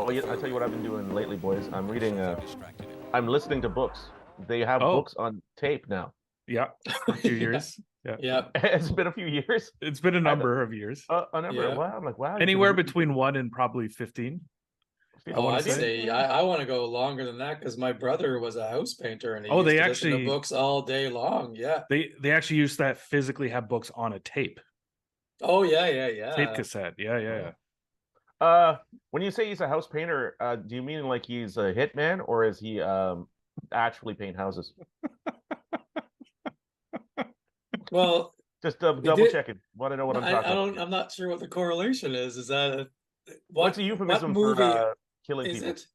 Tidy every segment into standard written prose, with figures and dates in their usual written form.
Well, I tell you what I've been doing lately, boys. I'm listening to books. They have Oh, books on tape now. yeah, for a few Yeah. years. Yeah, Yeah. It's been a few years. it's been a I, number of years. I never. Yeah. Wow, I'm like, wow, you can Anywhere read between 1 and probably 15. I Oh, want to I'd 15? say. say I want to go longer than that because my brother was a house painter and he Oh, used they to listen to actually books all day long. Yeah. they actually used that physically have books on a Oh, yeah, yeah, tape yeah. cassette. Yeah, yeah, yeah. When you say he's a house painter, do you mean like he's a hitman, or is he actually paint houses? Well, Just it double did. checking. Want to know what No, I'm talking I about don't. here. I'm not sure what the correlation is. Is that What's a what euphemism for movie killing is people? it?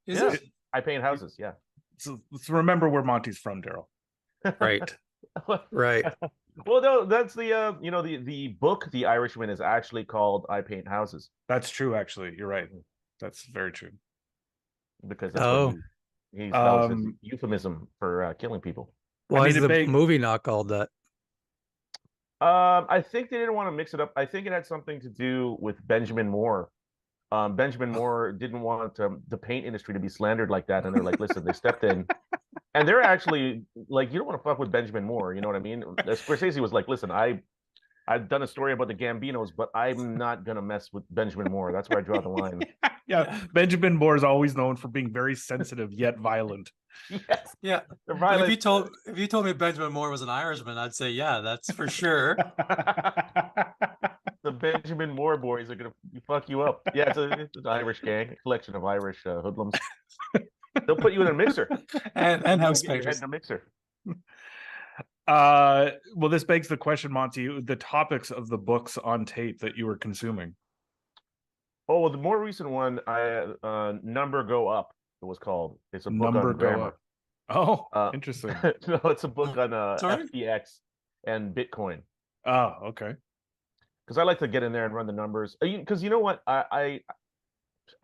Is Yeah, it? It, I paint houses. Yeah. so remember where Monty's from, Daryl. Right. Right. Well, no, that's the the book The Irishman is actually called I Paint Houses That's true, actually. You're right. That's very true. because that's what Oh, that was his Um, euphemism for killing people. I why mean, is it the big. movie not called that? I think they didn't want to mix it up. I think it had something to do with Benjamin Moore. Benjamin Moore didn't want the paint industry to be slandered like that, and they're like, listen, they stepped in, and they're actually like, you don't want to fuck with Benjamin Moore, you know what I mean? Scorsese was like, listen, I've done a story about the Gambinos, but I'm not gonna mess with Benjamin Moore. That's where I draw the line. Yeah, Benjamin Moore is always known for being very sensitive yet violent. Yes, Yeah. the But violence. if you told me Benjamin Moore was an Irishman, I'd say yeah, that's for sure. The Benjamin Moore boys are gonna fuck you up. Yeah, it's an Irish gang, a collection of Irish hoodlums. They'll put you in a mixer. And You house get your head painters. in a mixer. Well, this begs the question, Monty, the topics of the books on tape that you were consuming. Oh, well, the more recent one, Number Go Up, it was called. It's a book Number on go grammar. up. Oh, Uh, interesting. no, it's a book on Sorry? FTX and Bitcoin. Oh, okay. Because I like to get in there and run the numbers. Because you know what, I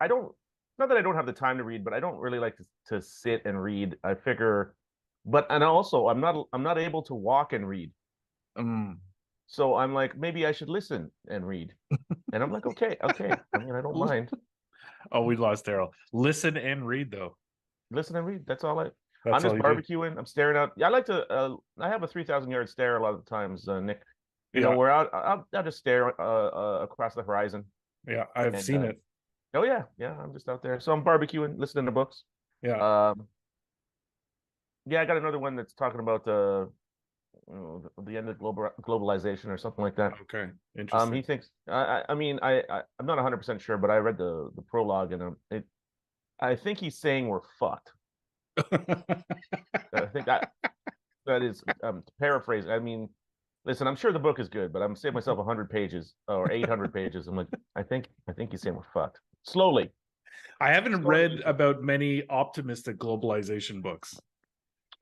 don't. Not that I don't have the time to read, but I don't really like to sit and read. I figure, and also I'm not able to walk and read. Um, So I'm like, maybe I should listen and read. And I'm like, okay, okay. I mean, I don't mind. oh, we lost Daryl. Listen and read, though. Listen and read. That's all I'm That's all just you do. barbecuing. I'm staring out. Yeah, I like to. I have a 3,000 yard stare a lot of the times, Nick. You know, Yeah, where I'll just stare across the horizon. yeah, I've And seen it. oh yeah, yeah. I'm just out there. So I'm barbecuing, listening to books. Yeah. Um, yeah, I got another one that's talking about the end of globalization or something like that. Okay. He Interesting. thinks. I mean, I'm not 100% sure, but I read the prologue, and I think he's saying we're fucked. I think that is to paraphrase. I mean, listen, I'm sure the book is good, but I'm saving myself 100 pages or 800 pages. I'm like, I think he's saying we're fucked. Slowly. I haven't Slowly. read about many optimistic globalization books.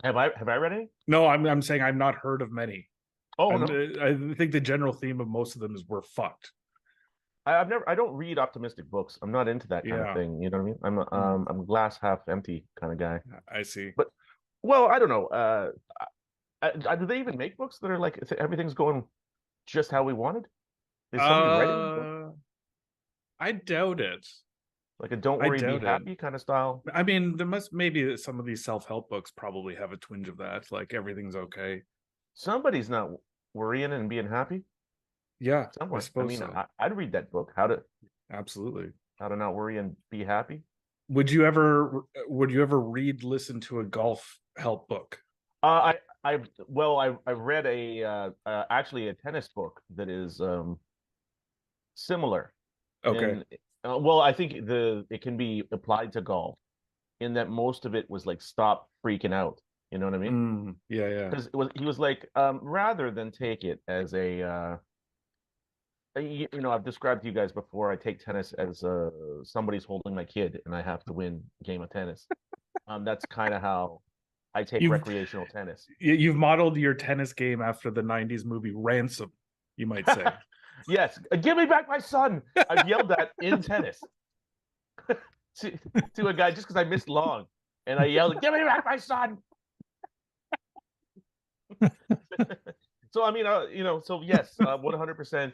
Have I read any? No, I'm saying I've not heard of many. Oh no, I think the general theme of most of them is we're fucked. I don't read optimistic books. I'm not into that kind of Yeah, thing. You know what I mean? I'm a glass half empty kind of guy. I see. But well, I don't know. Do they even make books that are like everything's going just how we wanted? Is somebody writing a book? I doubt it. Like a "Don't I worry, be doubt it. happy" kind of style? I mean, there must maybe some of these self-help books probably have a twinge of that. Like everything's okay. Somebody's not worrying and being happy. Yeah, I Someone. I suppose mean, so. I'd read that book. Absolutely. How to not worry and be happy. Would you ever listen to a golf help book? I read actually a tennis book that is similar. Okay. And well, I think it can be applied to golf in that most of it was like stop freaking out. You know what I mean? Yeah, yeah. Because he was like rather than take it as I've described to you guys before. I take tennis as somebody's holding my kid and I have to win a game of tennis. That's kind of how I take You've recreational tennis. you've modeled your tennis game after the 90s movie Ransom, you might say. Yes, give me back my son. I've yelled that in tennis to a guy just because I missed long, and I yelled, "Give me back my son." So I mean, so yes, 100%.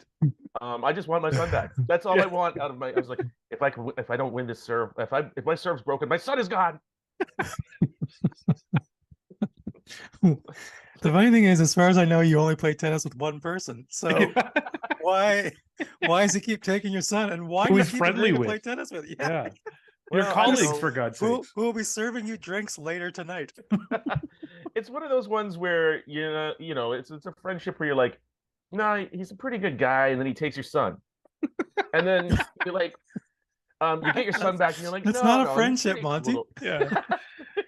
I just want my son back. That's all I want out of my. I was like, if I don't win this serve, if my serve's broken, my son is gone. The funny thing is, as far as I know, you only play tennis with one person. So why does he keep taking your son? And why do Who you he's keep friendly agreeing to with. play tennis with? Yeah. Yeah. Your Well, I don't colleagues, know. for God's Who sake. will be serving you drinks later tonight? It's one of those ones where it's a friendship where you're like, no, he's a pretty good guy, and then he takes your son, and then you're like, you get your son back, and you're like, That's no, not a no, he's friendship, pretty Monty. little. Yeah.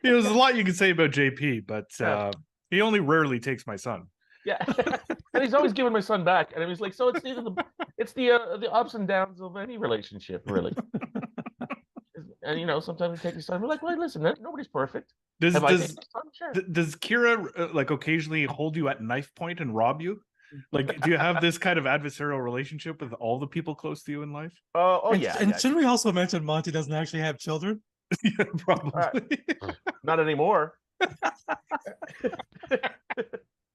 There's a lot you can say about JP, but Yeah. he only rarely takes my son. Yeah, and he's always giving my son back, and I was like, so it's the ups and downs of any relationship, really. And sometimes we take your son. We're like, well, listen, nobody's perfect. Does I taken your son? Sure. does Kira like occasionally hold you at knife point and rob you? Like, do you have this kind of adversarial relationship with all the people close to you in life? Oh And, yeah, and yeah. shouldn't we also mention Monty doesn't actually have children? Yeah, probably. Not anymore.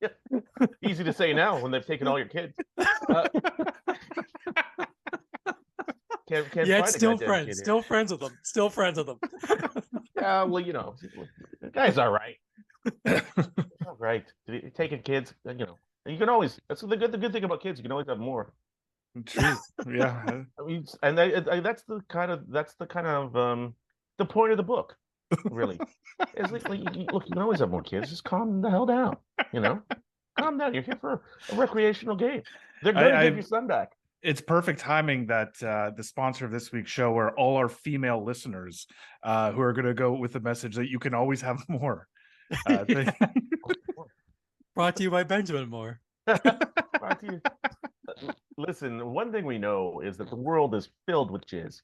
Yeah. Easy to say now when they've taken all your kids. Can't Yet find a still goddamn friends. kid Still friends with them. Still friends with them. Yeah, well, the guy's all right. All right. Taking kids, you can always. That's the good thing about kids. You can always have more. True. Yeah. I mean, and that's the kind of the point of the book, really. It's look, you can always have more kids. Just calm the hell down. Calm down. You're here for a recreational game. They're going to give your son back. It's perfect timing that the sponsor of this week's show are all our female listeners who are going to go with the message that you can always have more. Brought to you by Benjamin Moore. Listen, one thing we know is that the world is filled with jizz.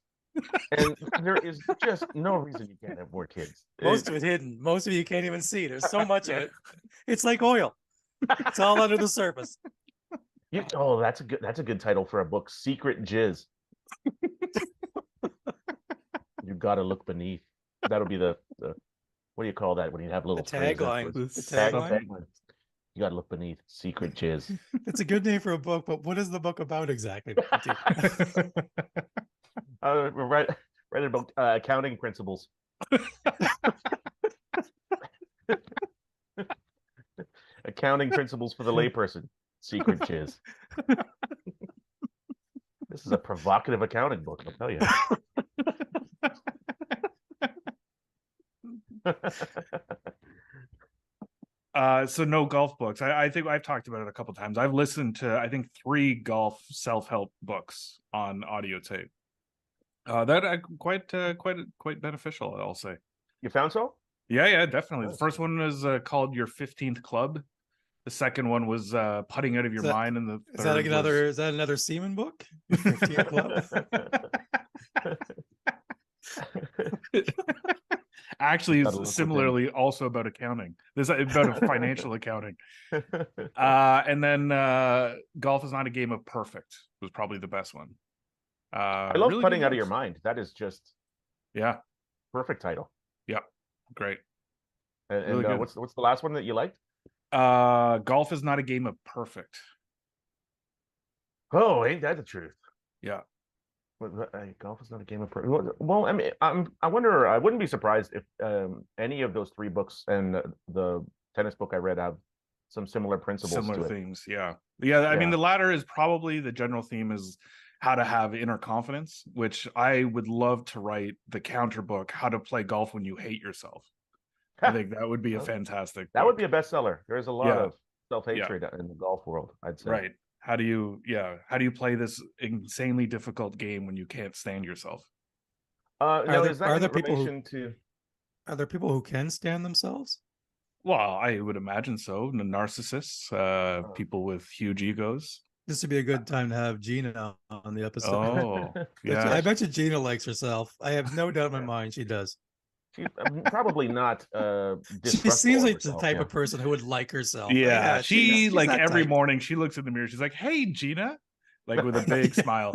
And there is just no reason you can't have more kids. Most of it hidden. Most of it you can't even see. There's so much of it. It's like oil. It's all under the surface. That's a good title for a book. Secret Jizz. You gotta look beneath. That'll be the what do you call that when you have little tagline. phrases? The tagline. You gotta look beneath. Secret Jizz. It's a good name for a book, but what is the book about exactly? Right about accounting principles. Accounting principles for the layperson. Secret Jizz. This is a provocative accounting book, I'll tell you. So no golf books. I think I've talked about it a couple times. I've listened to I think 3 golf self-help books on audio tape. That quite beneficial, I'll say. You found so? Yeah, definitely. Oh. The first one was called Your 15th Club. The second one was Putting Out of Your Mind, and the third is that another semen book? 15 Club? Actually, it's similarly also about accounting. This is about financial accounting. And then Golf is Not a Game of Perfect was probably the best one. I love really Putting good Out of Your books. Mind. That is just perfect title. Yep, great. And Really good. what's the last one that you liked? Golf is Not a Game of Perfect. Oh, ain't that the truth? Yeah. Golf is not a game of perfect. Well, I mean, I wonder. I wouldn't be surprised if any of those 3 books and the tennis book I read have some similar principles. Similar to it. themes, yeah. I mean, the latter is probably the general theme is how to have inner confidence, which I would love to write the counter book, How to Play Golf When You Hate Yourself. I think that would be a fantastic That book. would be a bestseller. There's a lot of self-hatred in the golf world, I'd say. Right. How do you play this insanely difficult game when you can't stand yourself? Are there people who can stand themselves? Well, I would imagine so. The narcissists, people with huge egos. This would be a good time to have Gina on the episode. Oh, yeah. I bet you Gina likes herself. I have no doubt in my mind she does. She's probably not. She seems like the type of person who would like herself. Yeah, she's like every type. morning she looks in the mirror. She's like, "Hey, Gina," like with a big smile.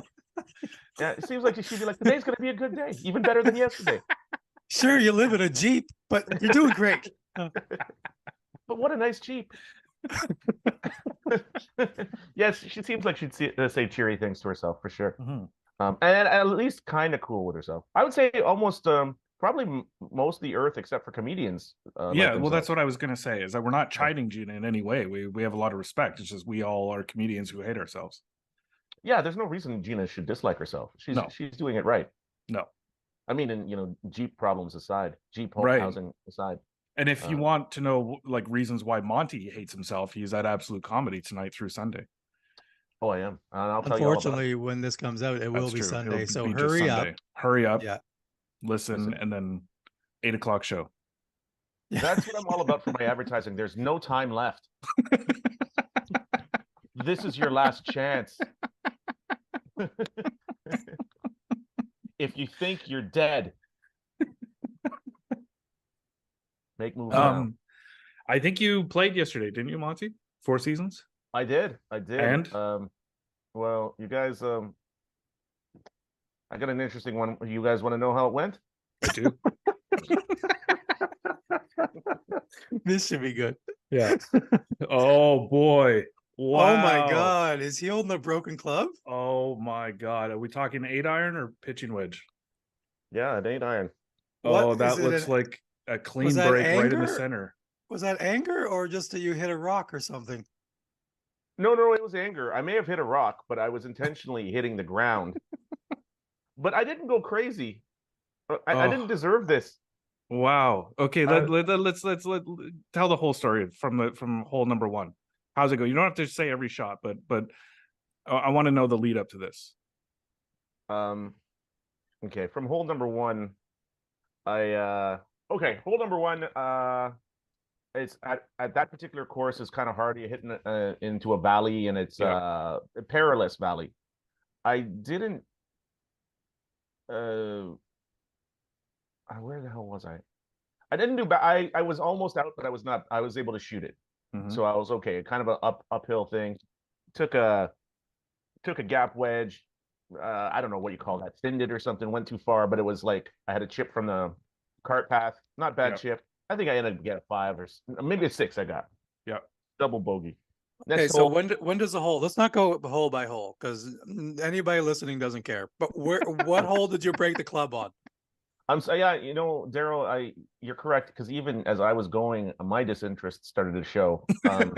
Yeah, it seems like she'd be like, "Today's going to be a good day, even better than yesterday." Sure, you live in a Jeep, but you're doing great. But what a nice Jeep. Yes, she seems like say cheery things to herself for sure. Mhm. And at least kind of cool with herself. I would say almost probably most of the earth except for comedians. Yeah, like well, that's themselves. what I was going to say, is that we're not Yeah. chiding Gina in any way. We have a lot of respect. It's just we all are comedians who hate ourselves. Yeah, there's no reason Gina should dislike herself. No, She's doing it right. no. I mean, and Jeep problems aside, Jeep Right. housing aside. And if you want to know like reasons why Monty hates himself, he's at Absolute Comedy tonight through Sunday. Oh, I am. And I'll tell you all about it. Unfortunately, when this comes out, it will That's be true. Sunday. It'll So be just hurry up. Sunday. Hurry up. Yeah. Listen, and then 8 o'clock show. That's what I'm all about for my advertising. There's no time left. This is your last chance. If you think you're dead, make moves now. I think you played yesterday, didn't you, Monty? 4 Seasons? I did. And? Well, you guys, I got an interesting one. You guys want to know how it went? I do. This should be good. Yeah. Oh boy. Wow. Oh my God. Is he holding a broken club? Oh my God. Are we talking 8-iron or pitching wedge? Yeah, it ain't iron. Oh, that looks like a clean that break right in the anger? center. Was that anger or just that you hit a rock or something? No, it was anger. I may have hit a rock, but I was intentionally hitting the ground. But I didn't go crazy. I didn't deserve this. Wow. Okay, let's tell the whole story from hole number 1. How's it go? You don't have to say every shot, but I want to know the lead up to this. Okay, from hole number 1, hole number 1, it's at that particular course is kind of hard. You're hitting into a valley, and it's a perilous valley. I didn't where the hell was I? I didn't do bad. I was almost out, but I was not. I was able to shoot it, so I was okay. Kind of an uphill thing. Took a gap wedge. I don't know what you call that. Thinned it or something. Went too far, but it was like I had a chip from the cart path. Not bad chip. I think I ended up getting a 5 or maybe a 6. I got. Yeah. Double bogey. Okay, so when does the hole? Let's not go hole by hole because anybody listening doesn't care. But what hole did you break the club on? Yeah, Daryl, you're correct, because even as I was going, my disinterest started to show.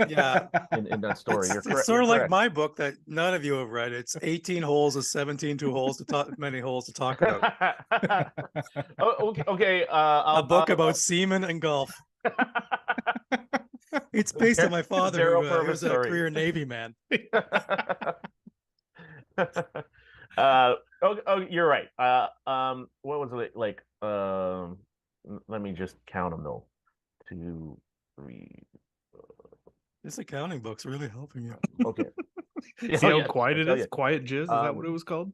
Yeah, in that story, you're correct. It's sort of like my book that none of you have read. It's 18 holes of 17 holes to talk. Many holes to talk about. Okay. A book about semen and golf. It's based on my father, who was a career Navy man. You're right. What was it like? Let me just count them though. 2, 3. This accounting book's really helping you. Okay. See how quiet it is? Quiet jizz? Is that what it was called?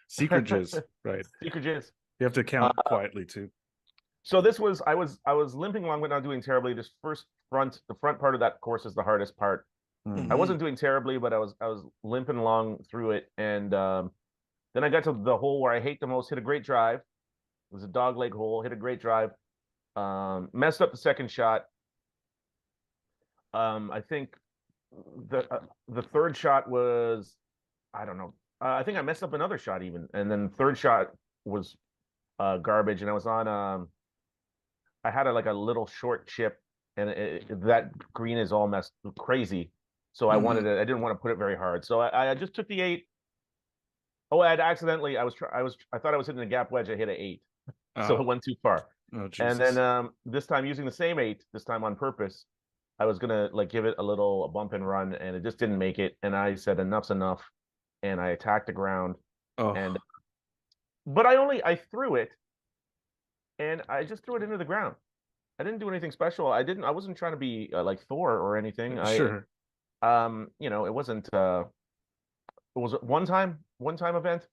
Secret jizz, right? Secret jizz. You have to count quietly too. So I was limping along, but not doing terribly. This the front part of that course is the hardest part. I wasn't doing terribly, but I was limping along through it, and then I got to the hole where I hate the most. Hit a great drive. It was a dog leg hole. Hit a great drive. Messed up the second shot. I think the third shot was, I don't know. I think I messed up another shot even, and then the third shot was garbage. And I was on. I had a little short chip, and that green is all messed crazy. So I didn't want to put it very hard. So I just took the 8. Oh, I accidentally. I thought I was hitting a gap wedge. I hit an 8, so it went too far. Oh, Jesus. And then this time using the same 8, this time on purpose, I was gonna give it a bump and run, and it just didn't make it. And I said enough's enough, and I attacked the ground. Oh. But I threw it, and I just threw it into the ground. I didn't do anything special. I wasn't trying to be like Thor or anything. Sure. It wasn't. It was a one-time event.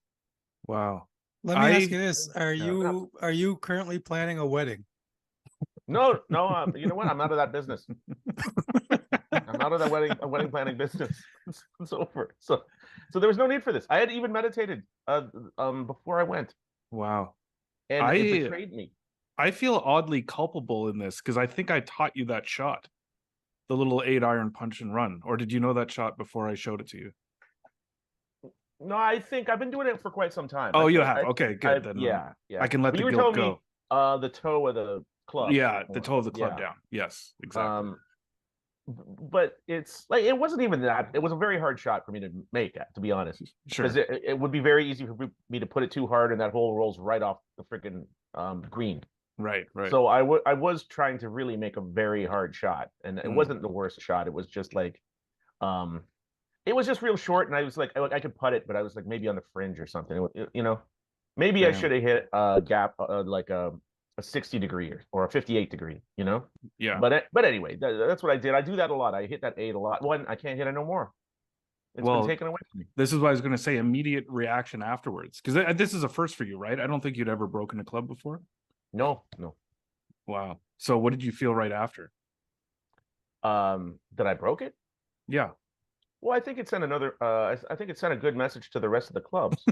Wow. Let me ask you this: Are you currently planning a wedding? No. You know what? I'm out of that business. I'm out of that wedding planning business. It's over. So there was no need for this. I had even meditated before I went. Wow. And it betrayed me. I feel oddly culpable in this because I think I taught you that shot. the little 8-iron punch and run, or did you know that shot before I showed it to you? No, I think I've been doing it for quite some time. Oh, I you think, have. I Okay, think good. Then yeah. I can let But the you were guilt telling me go. the toe of the club. Yeah, the toe of the club Yeah. down. Yes, exactly. But it's like it wasn't even that. It was a very hard shot for me to make, to be honest, Sure. because it would be very easy for me to put it too hard, and that hole rolls right off the freaking green. Right. So I was trying to really make a very hard shot, and it wasn't the worst shot. It was just like, it was just real short, and I was like, I could putt it, but I was like maybe on the fringe or something. Maybe I should have hit a gap like a 60 degree or a 58 degree, Yeah. But anyway, that's what I did. I do that a lot. I hit that 8 a lot. One, I can't hit it no more. It's been taken away from me. This is what I was going to say. Immediate reaction afterwards, because this is a first for you, right? I don't think you'd ever broken a club before. No. Wow. So what did you feel right after? That I broke it? Yeah. Well, I think it sent another. I think it sent a good message to the rest of the clubs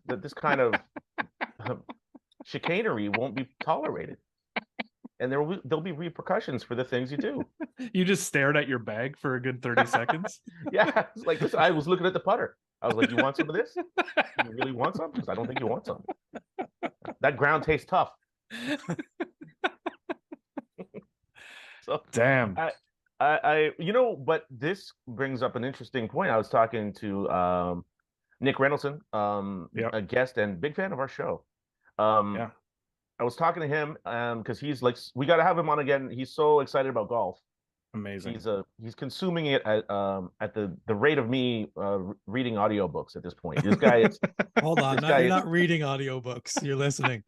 that this kind of chicanery won't be tolerated, and there'll be repercussions for the things you do. You just stared at your bag for a good 30 seconds. Yeah, it's like this. I was looking at the putter. I was like, "You want some of this? You really want some? Because I don't think you want some. That ground tastes tough." So damn. But this brings up an interesting point. I was talking to Nick Reynoldson, a guest and big fan of our show. I was talking to him because he's like, we got to have him on again. He's so excited about golf. Amazing. He's consuming it at the rate of me reading audiobooks at this point. This guy is hold on, you're not reading audiobooks, you're listening.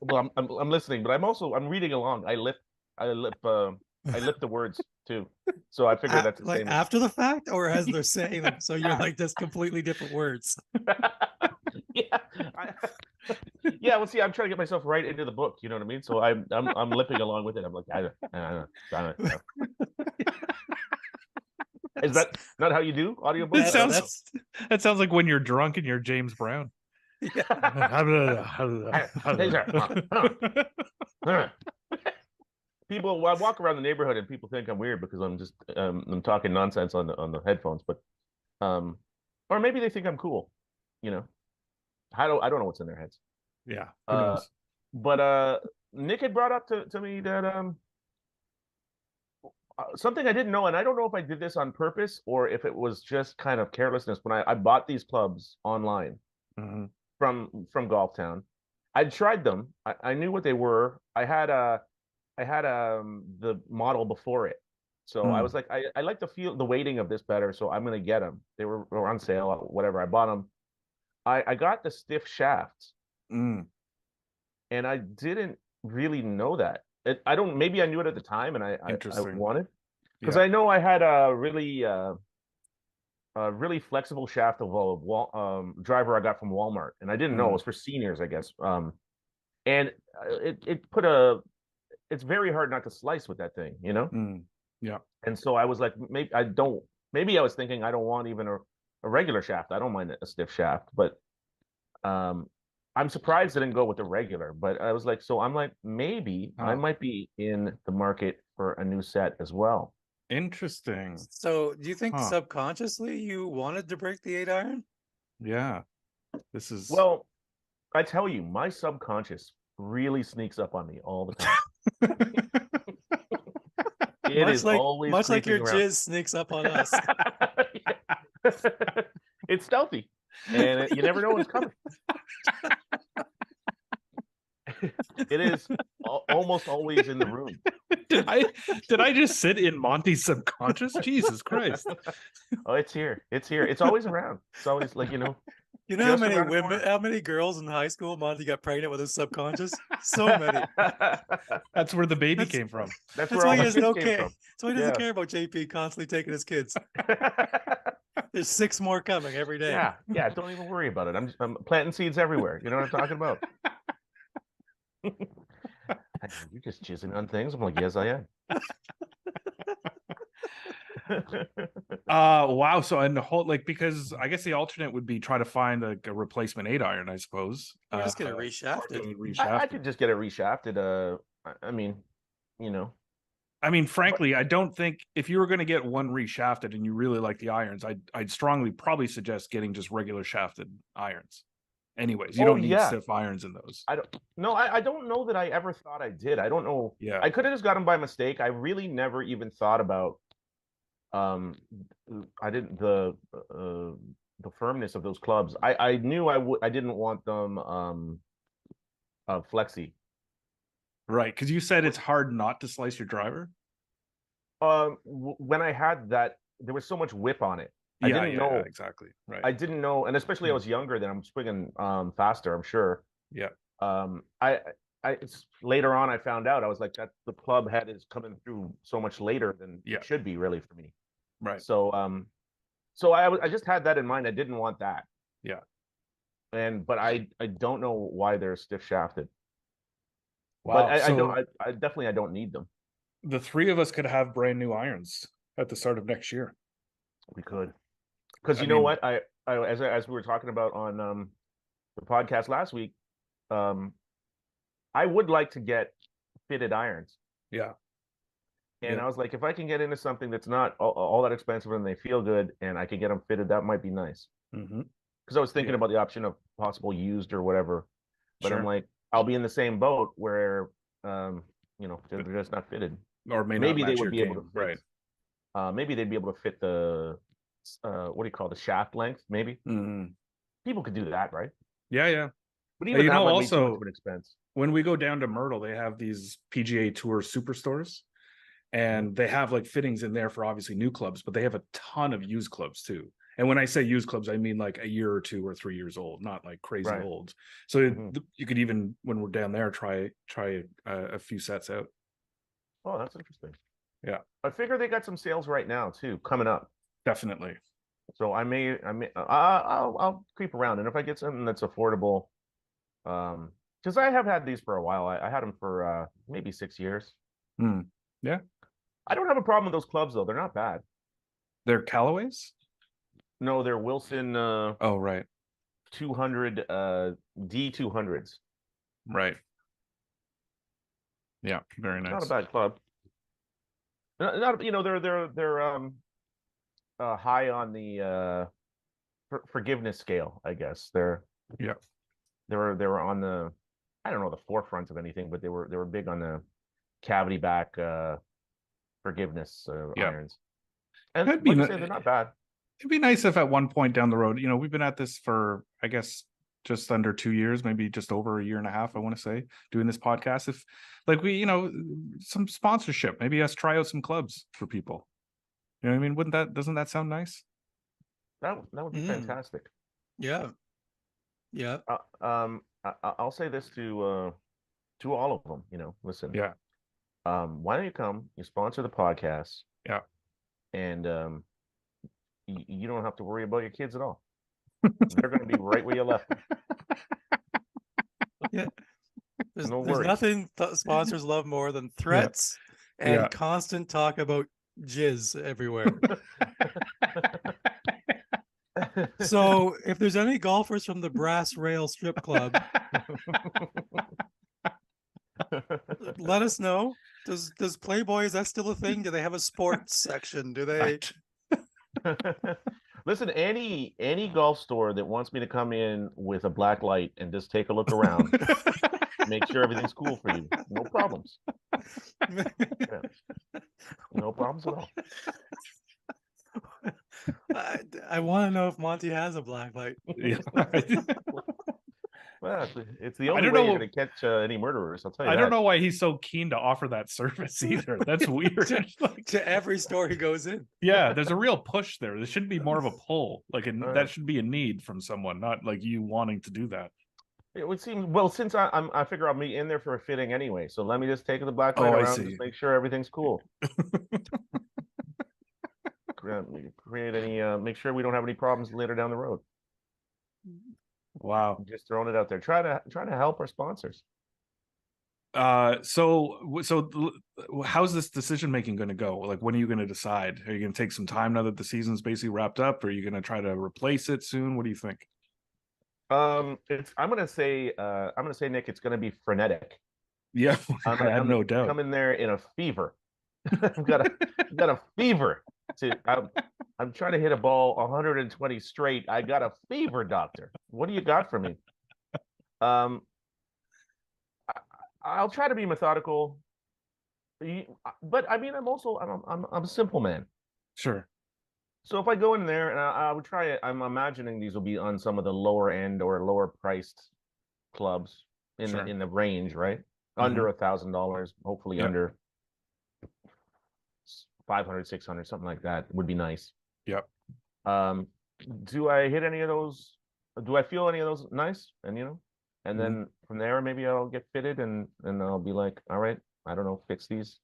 Well, I'm listening, but I'm reading along. I lip the words too, so I figured that's the like same after the fact, or as they're saying them. So you're like, that's completely different words. Yeah. Well, see, I'm trying to get myself right into the book. You know what I mean? So I'm lipping along with it. I'm like, I don't know. Is that not how you do audiobooks? That sounds like when you're drunk and you're James Brown. People, I walk around the neighborhood and people think I'm weird because I'm just I'm talking nonsense on the headphones, but or maybe they think I'm cool, I don't know what's in their heads. Yeah, who knows? But Nick had brought up to me that something I didn't know, and I don't know if I did this on purpose or if it was just kind of carelessness. When I bought these clubs online from Golf Town, I'd tried them. I knew what they were. I had the model before it, so I was like, I like to feel the weighting of this better, so I'm gonna get them. They were on sale, whatever. I bought them. I got the stiff shafts, and I didn't really know that. Maybe I knew it at the time, and I wanted, because I know I had a really flexible shaft of a driver I got from Walmart, and I didn't know it was for seniors, I guess. And it's very hard not to slice with that thing, Yeah. And so I was like, maybe I was thinking I don't want even a regular shaft. I don't mind a stiff shaft, but I'm surprised I didn't go with the regular. But I was like, so I'm like, maybe I might be in the market for a new set as well. Interesting. So do you think subconsciously you wanted to break the 8-iron? Yeah. This is well, I tell you, my subconscious really sneaks up on me all the time. It is always much like your around. jizz sneaks up on us. It's stealthy, and you never know what's coming. It is almost always in the room. Did I just sit in Monty's subconscious? Jesus Christ! Oh, it's here. It's here. It's always around. It's always like You know how many girls in high school Monty got pregnant with his subconscious? So many. That's where the baby came from. That's why he doesn't okay. That's why he doesn't care about JP constantly taking his kids. There's 6 more coming every day. Yeah. Don't even worry about it. I'm planting seeds everywhere. You know what I'm talking about? You're just jizzing on things. I'm like, yes, I am. Wow. So and the whole because I guess the alternate would be try to find a replacement 8-iron, I suppose. Or just get it reshafted. I could just get it reshafted. I mean, I mean, frankly, I don't think if you were going to get one reshafted and you really like the irons, I'd strongly probably suggest getting just regular shafted irons. Anyways, you don't need stiff irons in those. I don't know that I ever thought I did. I don't know. Yeah. I could have just got them by mistake. I really never even thought about I didn't the firmness of those clubs. I knew I didn't want them flexy. Right, because you said it's hard not to slice your driver. When I had that, there was so much whip on it. I didn't know exactly. Right. I didn't know, and especially I was younger than I'm swinging faster, I'm sure. Yeah. I later on I found out I was like that the club head is coming through so much later than it should be really for me. Right. So I just had that in mind. I didn't want that. Yeah. But I don't know why they're stiff shafted. Wow. But I definitely don't need them. The three of us could have brand new irons at the start of next year. We could. Because you know what? As we were talking about on the podcast last week, I would like to get fitted irons. Yeah. And I was like, if I can get into something that's not all that expensive and they feel good and I can get them fitted, that might be nice. Because I was thinking about the option of possible used or whatever. But I'm like, I'll be in the same boat where, they're just not fitted. Or maybe they would be able to fit. Right. Maybe they'd be able to fit the, what do you call it, the shaft length, maybe? People could do that, right? Yeah. But even that might be too much of an expense. When we go down to Myrtle, they have these PGA Tour superstores. And they have like fittings in there for obviously new clubs, but they have a ton of used clubs too. And when I say used clubs, I mean like a year or 2 or 3 years old, not like crazy old. So you could even, when we're down there, try a few sets out. Oh, that's interesting. Yeah, I figure they got some sales right now too, coming up. Definitely. So I'll creep around, and if I get something that's affordable, because I have had these for a while. I had them for maybe 6 years. Yeah. I don't have a problem with those clubs though. They're not bad. They're Callaways? No, they're Wilson 200 D200s. Right. Yeah, very nice. Not a bad club. Not they're high on the forgiveness scale, I guess. They were on the, I don't know, the forefront of anything, but they were big on the cavity back forgiveness irons. And like you say, they're not bad. It'd be nice if at one point down the road, we've been at this for, I guess, just under 2 years, maybe just over a year and a half, I want to say, doing this podcast. If like we, some sponsorship, maybe us try out some clubs for people. You know what I mean? Doesn't that sound nice? That would be fantastic. Yeah. Yeah. I'll say this to all of them, listen. Yeah. Why don't you come? You sponsor the podcast. Yeah. And you don't have to worry about your kids at all. They're going to be right where you left them. Yeah. There's nothing sponsors love more than threats and constant talk about jizz everywhere. So if there's any golfers from the Brass Rail Strip Club, let us know. Does Playboy, is that still a thing? Do they have a sports section? Do they? Listen, any golf store that wants me to come in with a black light and just take a look around, make sure everything's cool for you. No problems. Yeah. No problems at all. I want to know if Monty has a black light. Yeah. Well, it's the only way you're going to catch any murderers. I'll tell you. I don't know why he's so keen to offer that service either. That's weird. to every store he goes in. Yeah, there's a real push there. There should be more of a pull. That should be a need from someone, not like you wanting to do that. It would seem, well, since I figure I'll be in there for a fitting anyway, so let me just take the black light around and just make sure everything's cool. Create any make sure we don't have any problems later down the road. Wow. Just throwing it out there. Try to help our sponsors. So how's this decision making going to go? Like, when are you going to decide? Are you going to take some time now that the season's basically wrapped up? Or are you going to try to replace it soon? What do you think? I'm gonna say, Nick, it's gonna be frenetic. Yeah, I have no doubt. Come in there in a fever. I've got a fever. I'm trying to hit a ball 120 straight. I got a fever, doctor. What do you got for me? Um, I'll try to be methodical, but I mean, I'm a simple man. Sure. So if I go in there and I would try it, I'm imagining these will be on some of the lower end or lower priced clubs in the range, right? Under $1,000, hopefully under 500, 600, something like that would be nice. Yep. Do I hit any of those? Do I feel any of those nice? And and then from there maybe I'll get fitted and I'll be like, all right, I don't know, fix these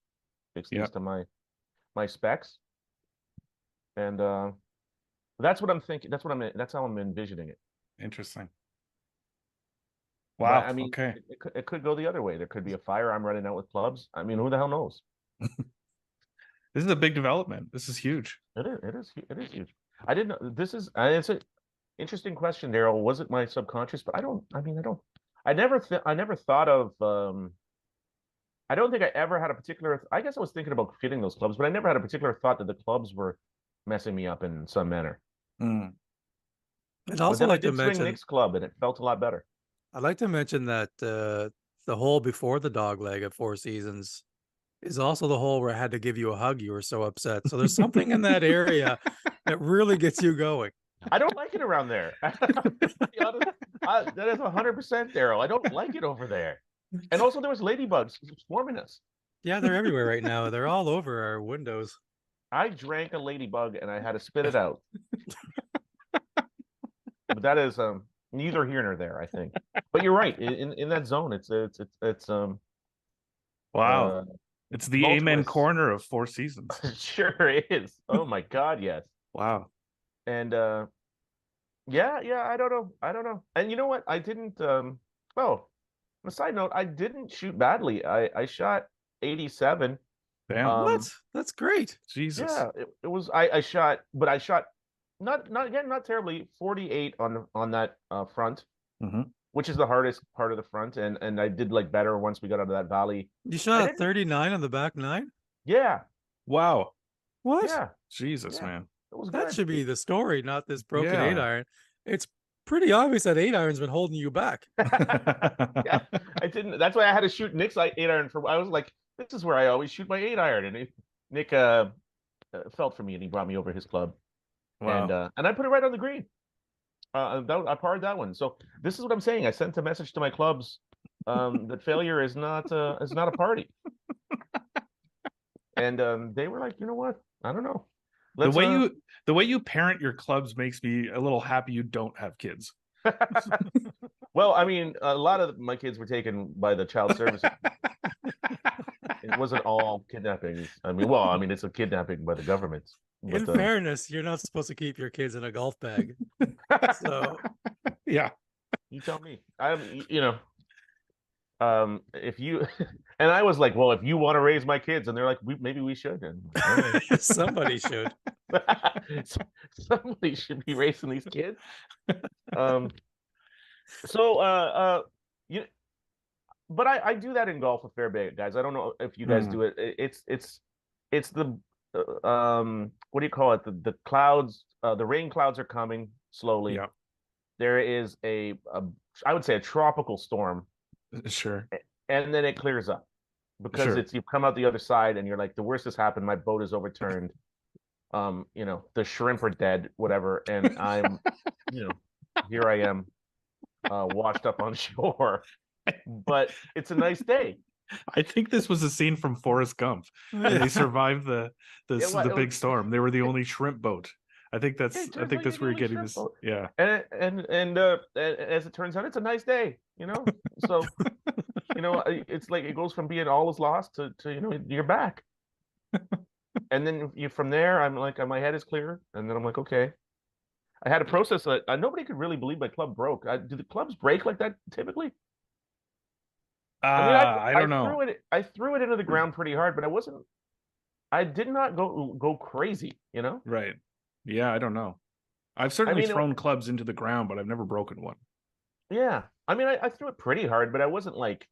to my specs. And that's what I'm thinking. That's how I'm envisioning it. Interesting. Wow. But, I mean, okay. It could go the other way. There could be a fire. I'm running out with clubs. I mean, who the hell knows? This is a big development. This is huge. It is huge. I didn't know this is. It's an interesting question, Daryl. Was it my subconscious? But I don't. I never thought of. I don't think I ever had a particular. I guess I was thinking about fitting those clubs, but I never had a particular thought that the clubs were messing me up in some manner. And also, like to mention Nick's club, and it felt a lot better. I'd like to mention that the hole before the dog leg at Four Seasons is also the hole where I had to give you a hug. You were so upset. So there's something in that area that really gets you going. I don't like it around there. That is 100% Daryl. I don't like it over there. And also there was ladybugs swarming us. Yeah, they're everywhere right now. They're all over our windows. I drank a ladybug and I had to spit it out. But that is neither here nor there, I think. But you're right. In that zone, it's wow. It's the amen corner of Four Seasons. Sure is. Oh my God, yes. Wow. And yeah, I don't know. And you know what? I didn't well, on a side note, I didn't shoot badly. I shot 87. Damn. What? That's great. Jesus. Yeah, it was I shot not terribly, 48 on that front. Which is the hardest part of the front, and I did like better once we got out of that valley. You shot a 39 on the back nine? Yeah. Wow. What? Yeah. Jesus, man. That should be the story, not this broken 8-iron. It's pretty obvious that 8-iron's been holding you back. Yeah, I didn't. That's why I had to shoot Nick's 8-iron I was like, this is where I always shoot my 8-iron, and Nick felt for me and he brought me over his club. Wow. And I put it right on the green. I parred that one. So this is what I'm saying. I sent a message to my clubs that failure is not a party. And they were like, you know what? I don't know. The way you parent your clubs makes me a little happy you don't have kids. Well, I mean, a lot of my kids were taken by the child services. It wasn't all kidnappings. It's a kidnapping by the government. In fairness, you're not supposed to keep your kids in a golf bag. So, yeah, you tell me. If you and I was like, well, if you want to raise my kids, and they're like, maybe we should. And somebody should. Somebody should be raising these kids. But I do that in golf a fair bit, guys. I don't know if you guys do it. It's the what do you call it? The clouds, the rain clouds are coming slowly. Yeah. There is I would say a tropical storm. Sure. And then it clears up because you come out the other side and you're like, the worst has happened. My boat is overturned. The shrimp are dead, whatever. And I'm, here I am, washed up on shore. But it's a nice day. I think this was a scene from Forrest Gump. And they survived the big storm. They were the only shrimp boat. I think that's where you're getting this. Boat. Yeah. And as it turns out, it's a nice day, So it's like it goes from being all is lost to you're back. And then from there, I'm like, my head is clear, and then I'm like, okay. I had to process it. Nobody could really believe my club broke. Do the clubs break like that typically? I don't know. I threw it into the ground pretty hard, but I did not go crazy, Right. Yeah, I don't know. I've certainly thrown clubs into the ground, but I've never broken one. Yeah. I threw it pretty hard, but I wasn't like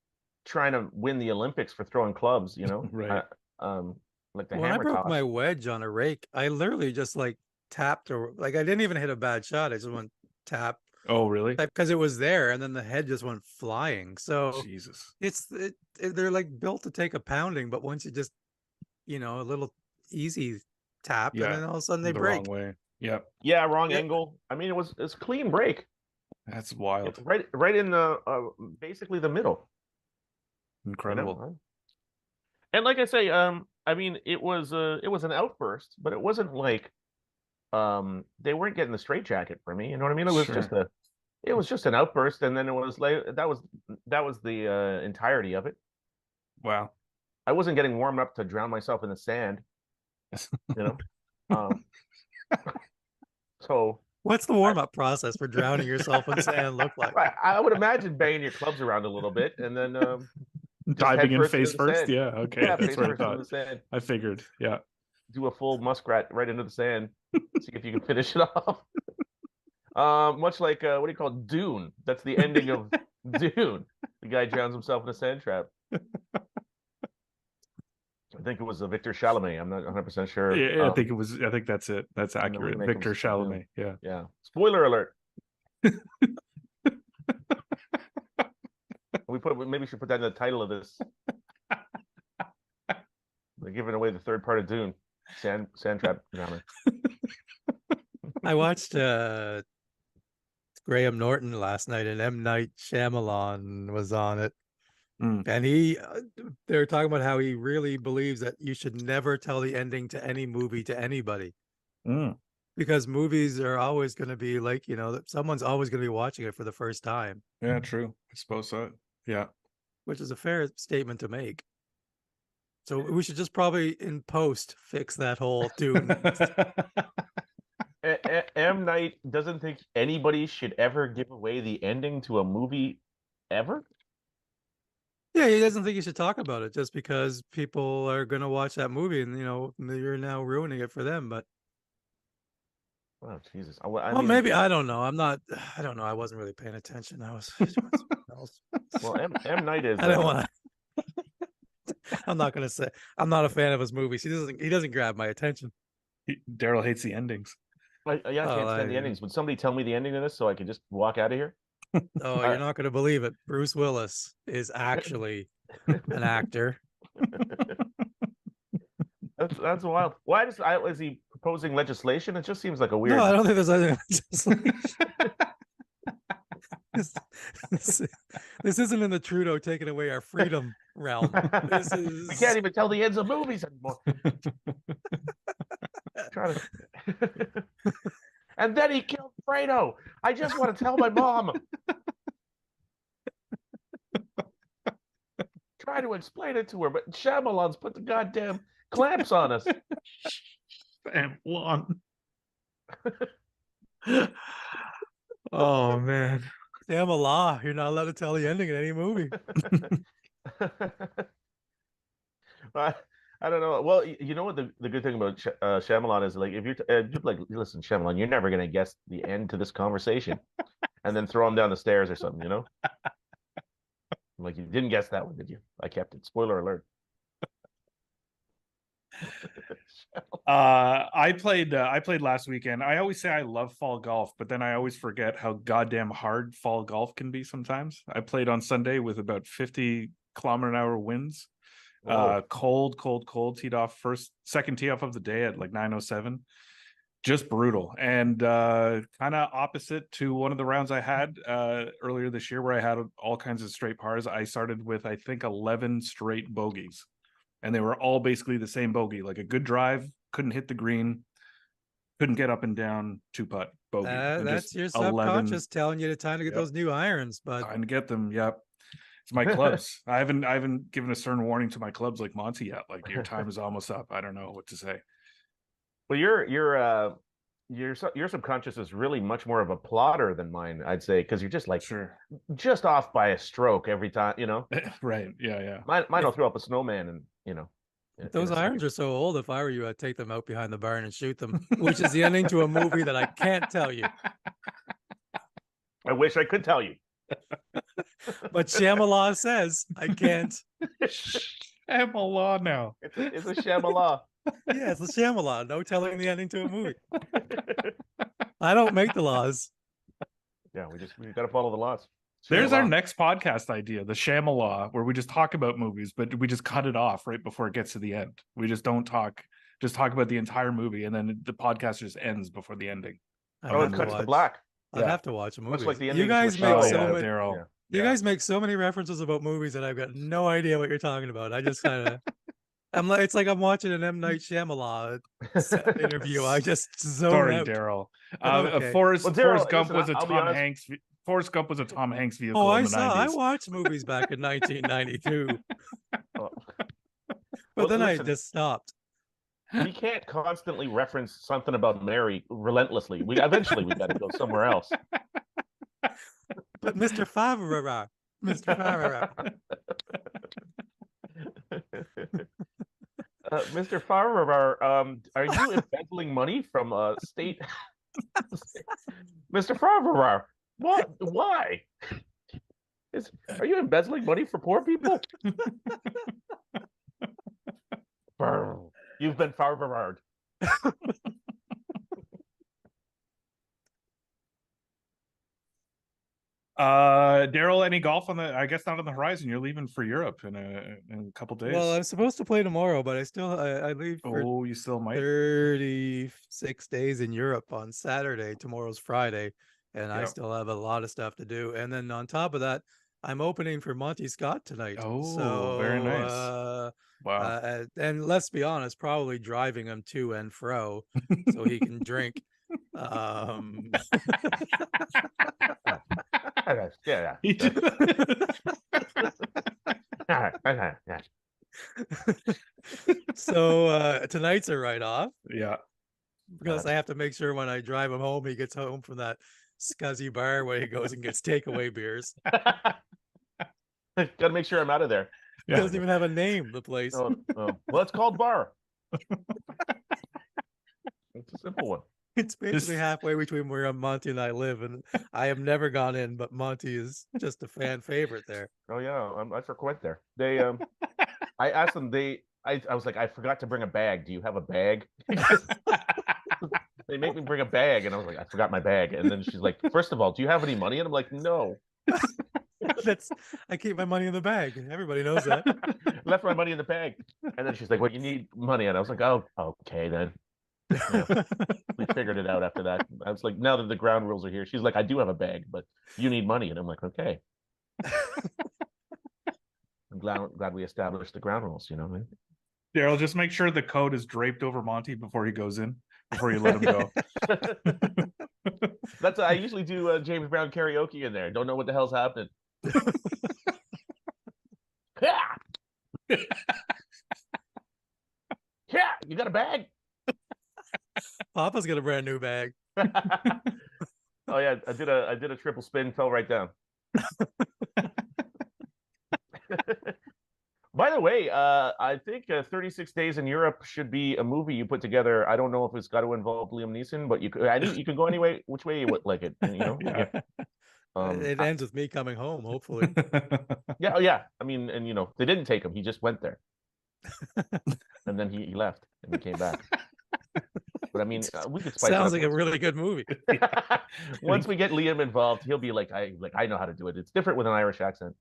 trying to win the Olympics for throwing clubs, Right. like the When I hammer broke toss. my wedge on a rake, I literally just like tapped, or like I didn't even hit a bad shot. I just went tap Oh, really? because it was there, and then the head just went flying. So Jesus. they're like built to take a pounding, but once you just a little easy tap, and Yeah. then all of a sudden they The break. wrong way. Yep. Yeah, wrong Yep. angle. I mean, it's a clean break. That's wild. Right in the basically the middle. Incredible. And like I say, I mean, it was an outburst, but it wasn't like they weren't getting the straitjacket for me. You know what I mean? It was just an outburst, and then it was like that was the entirety of it. Wow. I wasn't getting warmed up to drown myself in the sand. Um, so What's the warm-up process for drowning yourself in sand look like? I would imagine banging your clubs around a little bit, and then Diving in face first. sand. Yeah. Okay. Yeah, That's face what I first into thought. the sand. I figured. Yeah. Do a full muskrat right into the sand. See if you can finish it off. Much like what do you call it? Dune? That's the ending of Dune. The guy drowns himself in a sand trap. I think it was Victor Chalamet. I'm not 100% sure. Yeah, I think it was. I think that's it. That's accurate. remake Victor of Chalamet. Yeah. Yeah. Spoiler alert. Maybe we should put that in the title of this. They're giving away the third part of Dune. Sand trap drama. I watched Graham Norton last night, and M. Night Shyamalan was on it. Mm. And they were talking about how he really believes that you should never tell the ending to any movie to anybody. Mm. Because movies are always going to be like, that someone's always going to be watching it for the first time. Yeah, true. I suppose so. Yeah. Which is a fair statement to make. So we should just probably in post fix that whole Dune. M. Night doesn't think anybody should ever give away the ending to a movie ever? Yeah, he doesn't think you should talk about it just because people are going to watch that movie, and you're now ruining it for them. But oh Jesus! Maybe I don't know. I don't know. I wasn't really paying attention. I was doing something else. Well, M. Night is. I don't want to. I'm not going to say I'm not a fan of his movies. He doesn't grab my attention. Daryl hates the endings. I can't stand the endings. Would somebody tell me the ending of this so I could just walk out of here? Oh, you're not going to believe it. Bruce Willis is actually an actor. That's wild. Why is he proposing legislation? It just seems like a weird. No, I don't think there's anything legislation. This isn't in the Trudeau taking away our freedom realm. We can't even tell the ends of movies anymore. And then he killed Fredo. I just want to tell my mom. Try to explain it to her, but Shyamalan's put the goddamn clamps on us. Shyamalan. Oh man. Damn a law. You're not allowed to tell the ending in any movie. I don't know. Well, you know what the good thing about Shyamalan is, like, if you're like, listen, Shyamalan, you're never gonna guess the end to this conversation, and then throw him down the stairs or something, I'm like, you didn't guess that one, did you? I kept it. Spoiler alert. I played last weekend. I always say I love fall golf, but then I always forget how goddamn hard fall golf can be sometimes. I played on Sunday with about 50-kilometer-an-hour winds. Cold teed off second tee off of the day at like 9:07. Just brutal, and kind of opposite to one of the rounds I had earlier this year where I had all kinds of straight pars. I started with, I think, 11 straight bogeys, and they were all basically the same bogey, like a good drive, couldn't hit the green, couldn't get up and down, 2-putt bogey. That's your subconscious telling you time to get those new irons, but time to get them. Yep. It's my clubs. I haven't given a stern warning to my clubs like Monty yet. Like, your time is almost up. I don't know what to say. Well, your subconscious is really much more of a plotter than mine, I'd say, because you're just like just off by a stroke every time, Right. Yeah. Mine will throw up a snowman, and those irons are so old. If I were you, I'd take them out behind the barn and shoot them, which is the ending to a movie that I can't tell you. I wish I could tell you. But Shyamalan says I can't. Sham-a-la now. It's a Shyamalan. Yeah, it's a Shyamalan. No telling the ending to a movie. I don't make the laws. Yeah, we got to follow the laws. There's our Shyamalan. next podcast idea, the Sham-a-la, where we just talk about movies, but we just cut it off right before it gets to the end. We just don't talk, just talk about the entire movie, and then the podcast just ends before the ending. I'd Oh, have it to cuts to watch. black. I'd have to watch a movie. Much like the You ending guys to a make show. so many. Daryl. Yeah. You guys make so many references about movies that I've got no idea what you're talking about. I just kind of, it's like I'm watching an M. Night Shyamalan interview. I just zone Sorry, out. Daryl. Okay. Forrest Daryl, Gump listen, was a I'll be Tom honest. Hanks. Forrest Gump was a Tom Hanks vehicle Oh, in I the saw. I 90s. watched movies back in 1992, Oh. but Well, then listen, I just stopped. we can't constantly reference something about Mary relentlessly. Eventually we got to go somewhere else. But Mr. Favre, Mr. Favre. Mr. Favre, are you embezzling money from state? Mr. Favre, what? Why? Are you embezzling money for poor people? Brr. You've been Favre. Daryl, any golf on the? I guess not on the horizon. You're leaving for Europe in a couple days. Well, I'm supposed to play tomorrow, but I leave for Oh, you still might. 36 days in Europe on Saturday. Tomorrow's Friday, and I Yep. still have a lot of stuff to do. And then on top of that, I'm opening for Monty Scott tonight. Oh, so very nice. Wow. And let's be honest, probably driving him to and fro so he can drink. Yeah. So tonight's a write-off Yeah. because I have to make sure when I drive him home, he gets home from that scuzzy bar where he goes and gets takeaway beers. Gotta make sure I'm out of there. It doesn't even have a name, the place. Oh. Well, it's called bar. It's a simple one. It's basically halfway between where Monty and I live, and I have never gone in, but Monty is just a fan favorite there. Oh yeah, I frequent there. They I asked them. I was like, I forgot to bring a bag. Do you have a bag? They make me bring a bag, and I was like, I forgot my bag. And then she's like, first of all, do you have any money? And I'm like, no. I keep my money in the bag. Everybody knows that. Left my money in the bag. And then she's like, well, you need money. And I was like, oh, okay then. Yeah. We figured it out after that. I was like, now that the ground rules are here, she's like, I do have a bag, but you need money. And I'm like, okay. I'm glad we established the ground rules, you know what I mean? Daryl, just make sure the coat is draped over Monty before he goes in, before you let him go. I usually do James Brown karaoke in there. Don't know what the hell's happening. Yeah. Yeah, you got a bag? Papa's got a brand new bag. Oh yeah, I did a triple spin, fell right down. By the way, I think 36 Days in Europe should be a movie you put together. I don't know if it's got to involve Liam Neeson, but you can go any way, which way you would like it. You know, Yeah. It ends with me coming home, hopefully. Yeah, oh yeah. I mean, and they didn't take him; he just went there, and then he left and he came back. But I mean, we could spice Sounds it like up a really good movie. once we get Liam involved, he'll be like, I know how to do it. It's different with an Irish accent.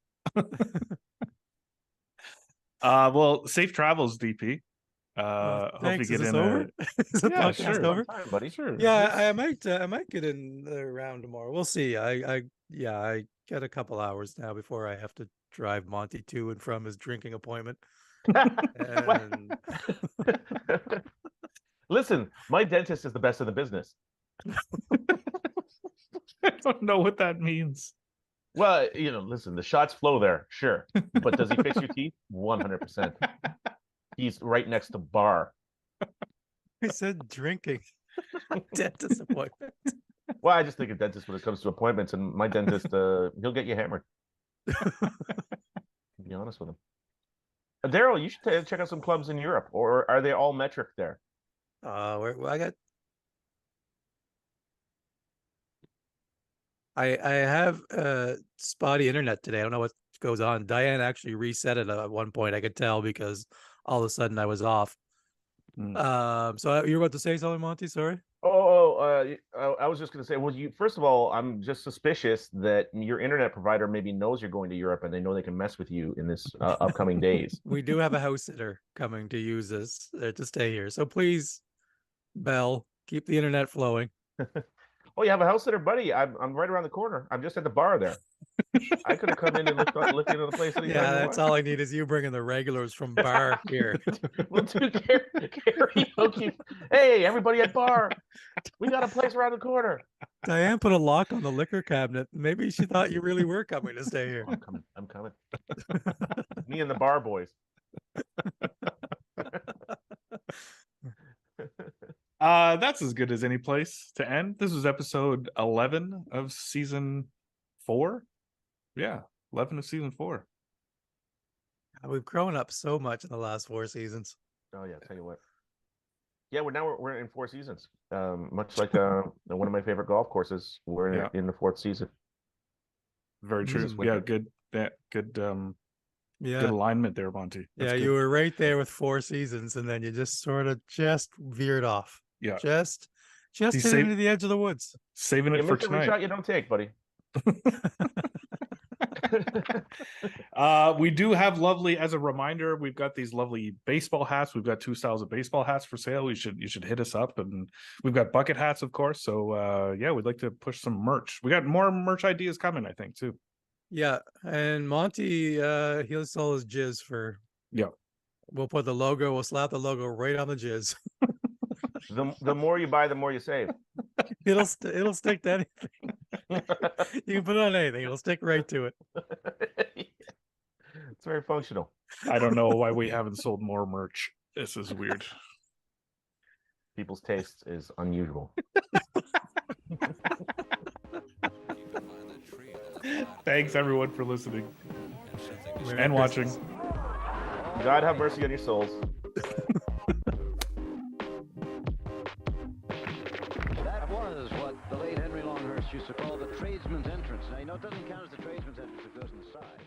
Well, safe travels, DP. Hope you Thanks. get Is this in over? Is the Yeah, podcast sure. over? Time, buddy. Sure. Yeah, I might get in around tomorrow. We'll see. I get a couple hours now before I have to drive Monty to and from his drinking appointment. And Listen, my dentist is the best in the business. I don't know what that means. Well, listen, the shots flow there, sure. But does he fix your teeth? 100%. He's right next to bar. I said drinking. Dentist appointment. Well, I just think a dentist when it comes to appointments, and my dentist, he'll get you hammered. To be honest with him. Daryl, you should check out some clubs in Europe, or are they all metric there? I have spotty internet today. I don't know what's goes on. Diane actually reset it at one point. I could tell because all of a sudden I was off. So you're about to say something, Monty? Sorry. I was just going to say, well, first of all, I'm just suspicious that your internet provider maybe knows you're going to Europe and they know they can mess with you in this upcoming days. We do have a house sitter coming to use this to stay here. So please, Bell, keep the internet flowing. Oh, you have a house sitter, buddy? I'm right around the corner. I'm just at the bar there. I could have come in and looked into the place. Yeah, that's all I need is you bringing the regulars from bar here. We'll do karaoke. Hey, everybody at bar. We got a place around the corner. Diane put a lock on the liquor cabinet. Maybe she thought you really were coming to stay here. Oh, I'm coming. Me and the bar boys. That's as good as any place to end. This was episode 11 of season 4. Yeah, 11 of season 4. We've grown up so much in the last 4 seasons. Oh yeah, tell you what. Yeah, we're in 4 seasons. Much like one of my favorite golf courses. We're in the 4th season. Very true. Yeah, good. Good alignment there, Monty. That's good. You were right there with 4 seasons, and then you just sort of veered off. Yeah, just hitting to the edge of the woods. Saving it for tonight. Shot you don't take, buddy. We do have lovely, as a reminder, we've got these lovely baseball hats. We've got 2 styles of baseball hats for sale. You should hit us up, and we've got bucket hats, of course. So we'd like to push some merch. We got more merch ideas coming, I think, too. Yeah, and Monty, he'll sell his jizz for. Yeah, we'll put the logo. We'll slap the logo right on the jizz. The more you buy, the more you save. It'll stick to anything. You can put it on anything. It'll stick right to it. It's very functional. I don't know why we haven't sold more merch. This is weird. People's taste is unusual. Thanks everyone for listening and watching. God have mercy on your souls. That was what the late Henry Longhurst used to call the tradesman's entrance. Now, it doesn't count as the tradesman's entrance if it goes inside.